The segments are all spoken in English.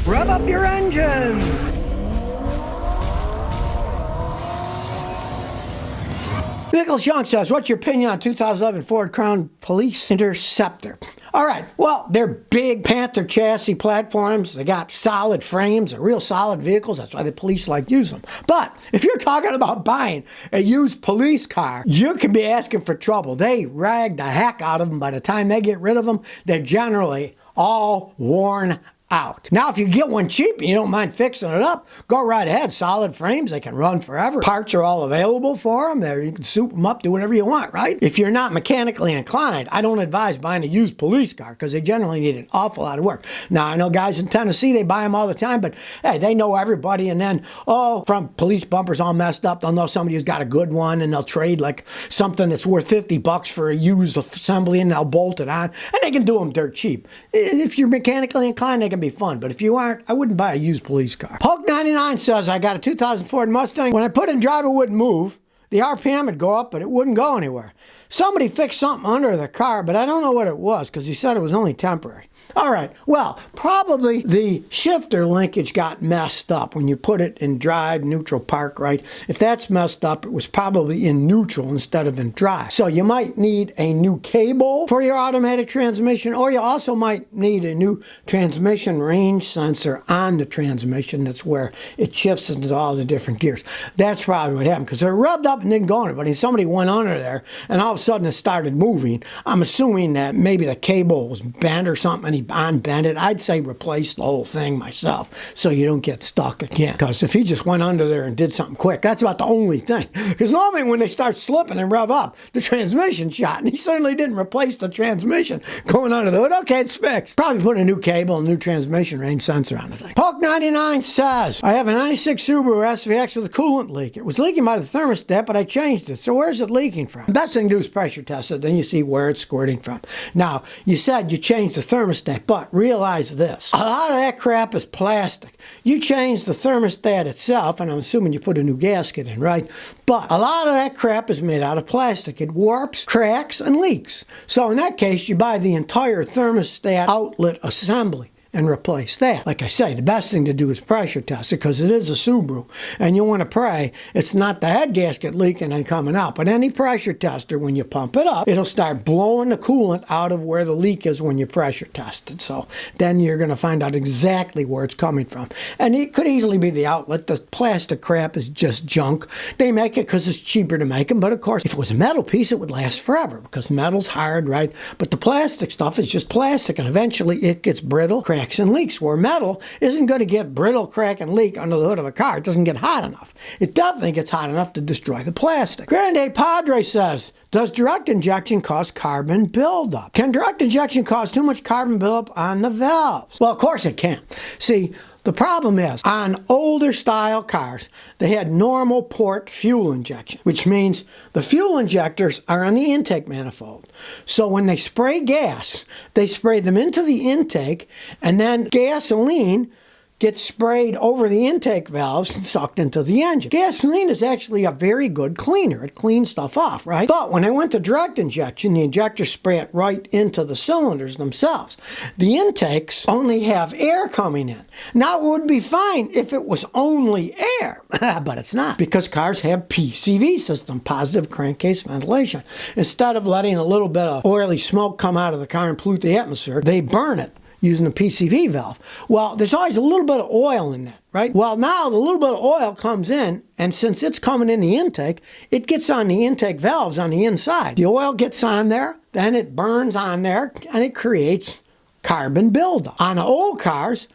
Rev up your engines! Nicholas Young says, what's your opinion on 2011 Ford Crown Police Interceptor? All right, well, they're big Panther chassis platforms. They got solid frames. They're real solid vehicles. That's why the police like use them. But if you're talking about buying a used police car, you could be asking for trouble. They rag the heck out of them. By the time they get rid of them, they're generally all worn out. Now, if you get one cheap and you don't mind fixing it up, go right ahead. Solid frames, they can run forever. Parts are all available for them. There, you can soup them up, do whatever you want, right? If you're not mechanically inclined, I don't advise buying a used police car because they generally need an awful lot of work. Now, I know guys in Tennessee, they buy them all the time, but hey, they know everybody, and then, front police bumpers all messed up, they'll know somebody who's got a good one, and they'll trade like something that's worth $50 for a used assembly, and they'll bolt it on, and they can do them dirt cheap. If you're mechanically inclined, they can be fun, but if you aren't, I wouldn't buy a used police car. Hulk99 says, I got a 2000 Ford Mustang. When I put it in drive, it wouldn't move. The RPM would go up, but it wouldn't go anywhere. Somebody fixed something under the car, but I don't know what it was because he said it was only temporary. All right, well, probably the shifter linkage got messed up when you put it in drive, neutral, park, right? If that's messed up, it was probably in neutral instead of in drive. So you might need a new cable for your automatic transmission, or you also might need a new transmission range sensor on the transmission. That's where it shifts into all the different gears. That's probably what happened because they're rubbed up and didn't go anywhere. But somebody went under there and all of a sudden it started moving. I'm assuming that maybe the cable was bent or something and he unbent it. I'd say replace the whole thing myself so you don't get stuck again. Because if he just went under there and did something quick, that's about the only thing. Because normally when they start slipping and rev up, the transmission's shot. And he certainly didn't replace the transmission going under the hood. Okay, it's fixed. Probably put a new cable and new transmission range sensor on the thing. Hulk99 says, I have a 96 Subaru SVX with a coolant leak. It was leaking by the thermostat, but I changed it. So where's it leaking from? The best thing to do is pressure test it. Then you see where it's squirting from. Now, you said you changed the thermostat, but realize this. A lot of that crap is plastic. You change the thermostat itself, and I'm assuming you put a new gasket in, right? But a lot of that crap is made out of plastic. It warps, cracks, and leaks. So in that case, you buy the entire thermostat outlet assembly and replace that. Like I say, the best thing to do is pressure test it because it is a Subaru, and you want to pray it's not the head gasket leaking and coming out. But any pressure tester, when you pump it up, it'll start blowing the coolant out of where the leak is when you pressure test it. So then you're going to find out exactly where it's coming from. And it could easily be the outlet. The plastic crap is just junk. They make it because it's cheaper to make them. But of course, if it was a metal piece, it would last forever because metal's hard, right? But the plastic stuff is just plastic, and eventually it gets brittle, cracks, and leaks, where metal isn't going to get brittle, crack, and leak under the hood of a car. It doesn't get hot enough. It definitely gets hot enough to destroy the plastic. Grande Padre says, does direct injection cause carbon buildup? Can direct injection cause too much carbon buildup on the valves? Well, of course it can. See, the problem is, on older style cars, they had normal port fuel injection, which means the fuel injectors are on the intake manifold. So when they spray gas, they spray them into the intake, and then gasoline gets sprayed over the intake valves and sucked into the engine. Gasoline is actually a very good cleaner. It cleans stuff off, right? But when I went to direct injection, the injectors spray it right into the cylinders themselves. The intakes only have air coming in. Now, it would be fine if it was only air, but it's not, because cars have PCV system, positive crankcase ventilation. Instead of letting a little bit of oily smoke come out of the car and pollute the atmosphere, they burn it using a PCV valve. Well, there's always a little bit of oil in that, right? Well, now the little bit of oil comes in, and since it's coming in the intake, it gets on the intake valves on the inside. The oil gets on there, then it burns on there, and it creates carbon buildup. On the old cars,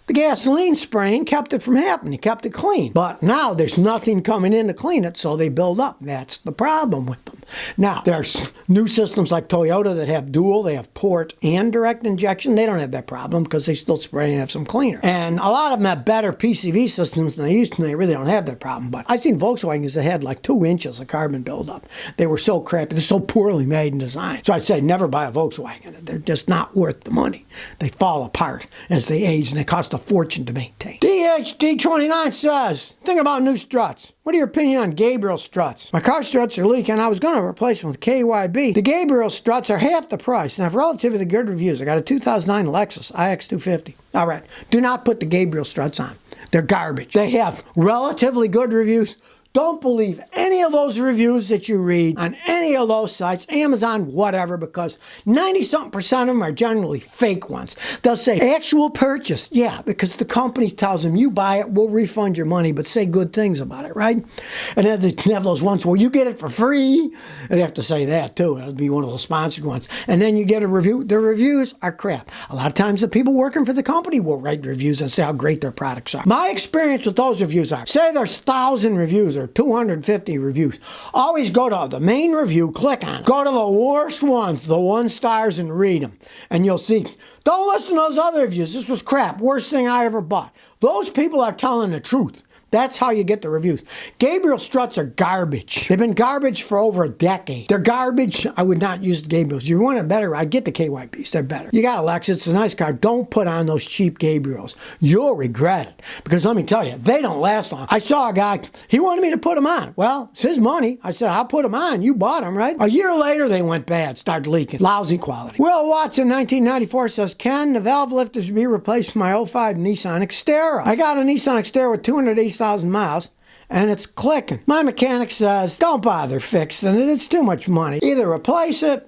the gasoline spraying kept it from happening. It kept it clean. But now there's nothing coming in to clean it, so they build up. That's the problem with them. Now, there's new systems like Toyota that have dual. They have port and direct injection. They don't have that problem because they still spray and have some cleaner. And a lot of them have better PCV systems than they used to. They really don't have that problem. But I've seen Volkswagens that had like 2 inches of carbon buildup. They were so crappy. They're so poorly made and designed. So I'd say never buy a Volkswagen. They're just not worth the money. They fall apart as they age, and they cost a fortune to maintain. DHD29 says, think about new struts. What are your opinion on Gabriel struts? My car struts are leaking. I was going to replace them with KYB. The Gabriel struts are half the price and have relatively good reviews. I got a 2009 Lexus IX250. All right, do not put the Gabriel struts on. They're garbage. They have relatively good reviews. Don't believe any of those reviews that you read on any of those sites, Amazon, whatever, because 90-something% of them are generally fake ones. They'll say, actual purchase. Yeah, because the company tells them, you buy it, we'll refund your money, but say good things about it, right? And then they have those ones where you get it for free. They have to say that, too. That'll be one of those sponsored ones. And then you get a review. The reviews are crap. A lot of times the people working for the company will write reviews and say how great their products are. My experience with those reviews are, say there's 1,000 reviews or 250 reviews. Always go to the main review, click on it. Go to the worst ones, the 1 stars, and read them. And you'll see, don't listen to those other reviews. This was crap. Worst thing I ever bought. Those people are telling the truth. That's how you get the reviews. Gabriel struts are garbage. They've been garbage for over a decade. They're garbage. I would not use the Gabriels. You want a better, I get the KYBs. They're better. You got a Lexus. It's a nice car. Don't put on those cheap Gabriels. You'll regret it. Because let me tell you, they don't last long. I saw a guy, he wanted me to put them on. Well, it's his money. I said, I'll put them on. You bought them, right? A year later, they went bad. Started leaking. Lousy quality. Will Watson, 1994, says, can the valve lifters be replaced for my 05 Nissan Xterra? I got a Nissan Xterra with 280,000 miles. And it's clicking. My mechanic says, don't bother fixing it. It's too much money. Either replace it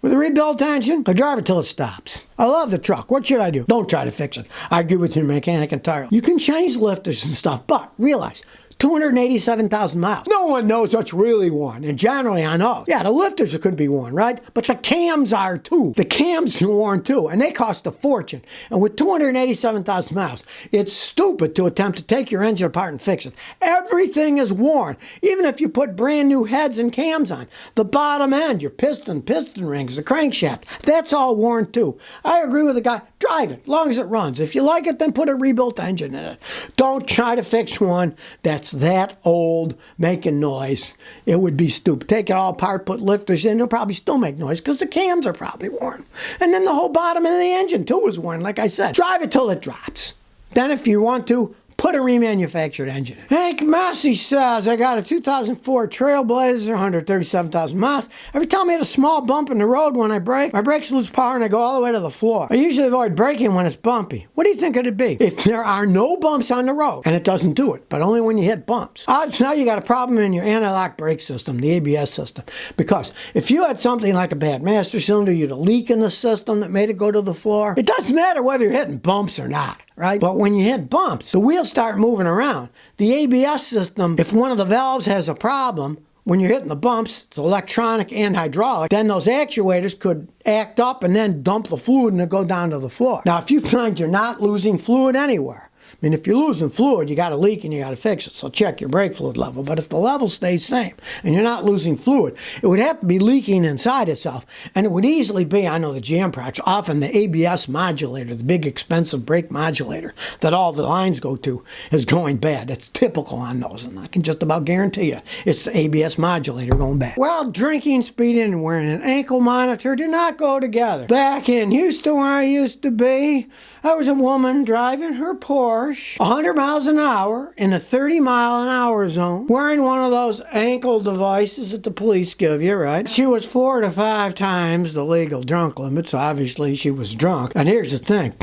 with a rebuilt engine or drive it till it stops. I love the truck. What should I do? Don't try to fix it. I agree with your mechanic entirely. You can change lifters and stuff, but realize 287,000 miles. No one knows what's really worn. And generally, I know. Yeah, the lifters could be worn, right? But the cams are too. The cams are worn too, and they cost a fortune. And with 287,000 miles, it's stupid to attempt to take your engine apart and fix it. Everything is worn. Even if you put brand new heads and cams on. The bottom end, your piston rings, the crankshaft, that's all worn too. I agree with the guy. Drive it, as long as it runs. If you like it, then put a rebuilt engine in it. Don't try to fix one that's that old, making noise. It would be stupid. Take it all apart, put lifters in, it'll probably still make noise because the cams are probably worn. And then the whole bottom end of the engine too is worn, like I said. Drive it till it drops. Then if you want to, put a remanufactured engine in. Hank Massey says, I got a 2004 Trailblazer, 137,000 miles. Every time I hit a small bump in the road when I brake, my brakes lose power and I go all the way to the floor. I usually avoid braking when it's bumpy. What do you think it'd be? If there are no bumps on the road, and it doesn't do it, but only when you hit bumps. Odds now you got a problem in your anti-lock brake system, the ABS system. Because if you had something like a bad master cylinder, you had a leak in the system that made it go to the floor, it doesn't matter whether you're hitting bumps or not. Right? But when you hit bumps, the wheels start moving around. The ABS system, if one of the valves has a problem, when you're hitting the bumps, it's electronic and hydraulic, then those actuators could act up and then dump the fluid and it go down to the floor. Now, if you find you're not losing fluid anywhere, I mean, if you're losing fluid, you got a leak and you got to fix it. So check your brake fluid level. But if the level stays same and you're not losing fluid, it would have to be leaking inside itself. And it would easily be, I know the GM products, often the ABS modulator, the big expensive brake modulator that all the lines go to, is going bad. It's typical on those. And I can just about guarantee you it's the ABS modulator going bad. Well, drinking, speeding, and wearing an ankle monitor do not go together. Back in Houston, where I used to be, there was a woman driving her Porsche 100 miles an hour in a 30-mile-an-hour zone, wearing one of those ankle devices that the police give you, right? She was 4 to 5 times the legal drunk limit, so obviously she was drunk. And here's the thing.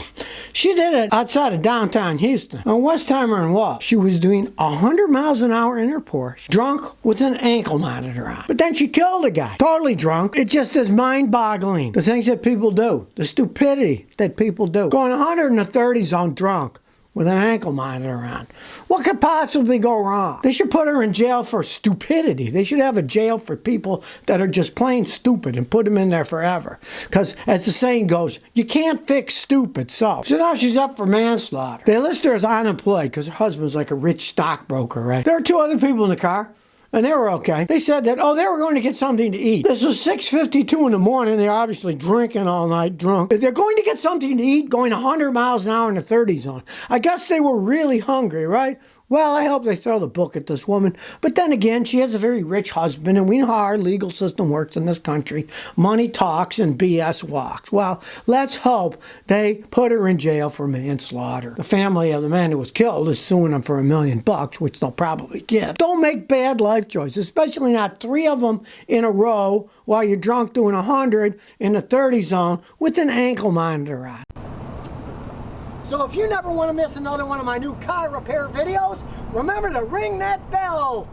She did it outside of downtown Houston, on Westheimer and Wall. She was doing 100 miles an hour in her Porsche, drunk with an ankle monitor on. But then she killed a guy, totally drunk. It just is mind-boggling, the things that people do, the stupidity that people do. Going 100 in the 30 zone drunk with an ankle monitor on. What could possibly go wrong? They should put her in jail for stupidity. They should have a jail for people that are just plain stupid and put them in there forever. Because, as the saying goes, you can't fix stupid. So now she's up for manslaughter. They list her as unemployed because her husband's like a rich stockbroker, right? There are 2 other people in the car. and they were okay. They said that, oh, they were going to get something to eat. This was 6:52 in the morning. They're obviously drinking all night, drunk. They're going to get something to eat, going 100 miles an hour in the 30 zone. I guess they were really hungry, right? Well, I hope they throw the book at this woman. But then again, she has a very rich husband, and we know how our legal system works in this country. Money talks and BS walks. Well, let's hope they put her in jail for manslaughter. The family of the man who was killed is suing them for $1 million, which they'll probably get. Don't make bad life choices, especially not 3 of them in a row while you're drunk doing 100 in the 30 zone with an ankle monitor on. So if you never want to miss another one of my new car repair videos, remember to ring that bell.